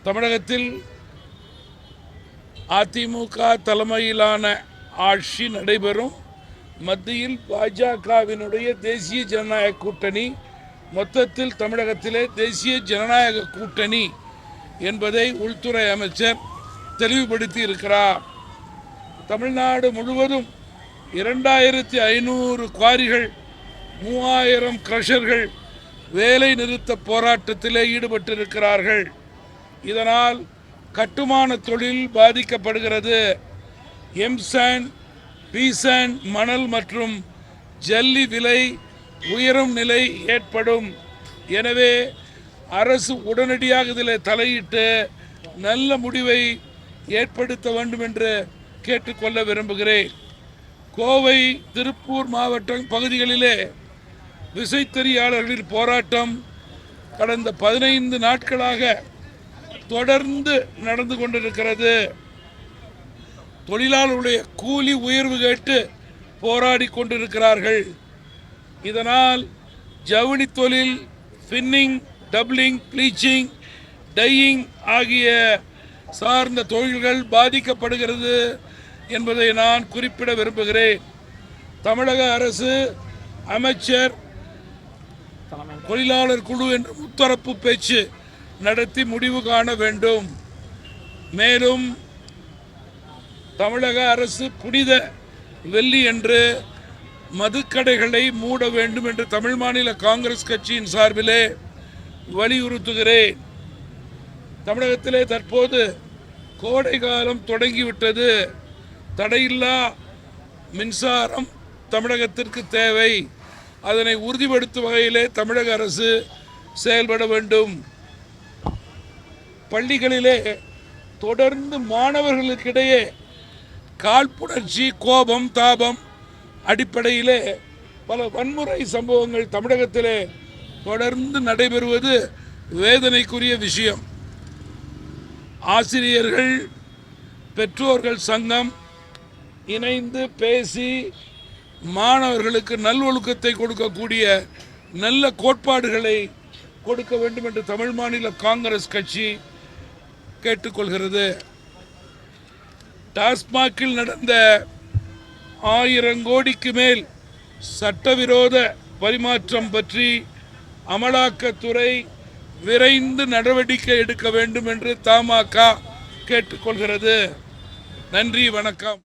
தமிழகத்தில் அதிமுக தலைமையிலான ஆட்சி நடைபெறும். மத்தியில் பாஜகவினுடைய தேசிய ஜனநாயக கூட்டணி, மொத்தத்தில் தமிழகத்திலே தேசிய ஜனநாயக கூட்டணி என்பதை உள்துறை அமைச்சர் தெளிவுபடுத்தி இருக்கிறார். தமிழ்நாடு முழுவதும் 2500 குவாரிகள், 3000 கிரஷர்கள் வேலை நிறுத்த போராட்டத்திலே ஈடுபட்டிருக்கிறார்கள். இதனால் கட்டுமான தொழில் பாதிக்கப்படுகிறது. எம்சாண்ட், பீசாண்ட், மணல் மற்றும் ஜல்லி விலை உயரும் நிலை ஏற்படும். எனவே அரசு உடனடியாக இதில் தலையிட்டு நல்ல முடிவை ஏற்படுத்த வேண்டும் என்று கேட்டுக்கொள்ள விரும்புகிறேன். கோவை, திருப்பூர் மாவட்ட பகுதிகளிலே விசைத்தறியாளர்களின் போராட்டம் கடந்த 15 நாட்களாக தொடர்ந்து நடந்து கொண்டிருக்கிறது. தொழிலாளர்களுடைய கூலி உயர்வு கேட்டு போராடி கொண்டிருக்கிறார்கள். இதனால் ஜவுளி தொழில், ஃபின்னிங், டப்ளிங், ப்ளீச்சிங், டையிங் ஆகிய சார்ந்த தொழில்கள் பாதிக்கப்படுகிறது என்பதை நான் குறிப்பிட விரும்புகிறேன். தமிழக அரசு அமைச்சர் தொழிலாளர் குழு என்று முத்தரப்பு பேச்சு நடத்தி முடிவு காண வேண்டும். மேலும் தமிழக அரசு புனித வெள்ளி என்று மதுக்கடைகளை மூட வேண்டும் என்று தமிழ் மாநில காங்கிரஸ் கட்சியின் சார்பிலே வலியுறுத்துகிறேன். தமிழகத்திலே தற்போது கோடை காலம் தொடங்கிவிட்டது. தடையில்லா மின்சாரம் தமிழகத்திற்கு தேவை. அதனை உறுதிப்படுத்தும் வகையிலே தமிழக அரசு செயல்பட வேண்டும். பள்ளிகளிலே தொடர்ந்து மாணவர்களுக்கிடையே காழ்ப்புணர்ச்சி, கோபம், தாபம் அடிப்படையிலே பல வன்முறை சம்பவங்கள் தமிழகத்திலே தொடர்ந்து நடைபெறுவது வேதனைக்குரிய விஷயம். ஆசிரியர்கள், பெற்றோர்கள் சங்கம் இணைந்து பேசி மாணவர்களுக்கு நல்வொழுக்கத்தை கொடுக்கக்கூடிய நல்ல கோட்பாடுகளை கொடுக்க வேண்டும் என்று தமிழ் மாநில காங்கிரஸ் கட்சி கேட்டுக்கொள்கிறது. டாஸ்மாகில் நடந்த 1000 கோடிக்கு மேல் சட்டவிரோத பரிமாற்றம் பற்றி அமலாக்கத்துறை விரைந்து நடவடிக்கை எடுக்க வேண்டும் என்று தமாக கேட்டுக்கொள்கிறது. நன்றி, வணக்கம்.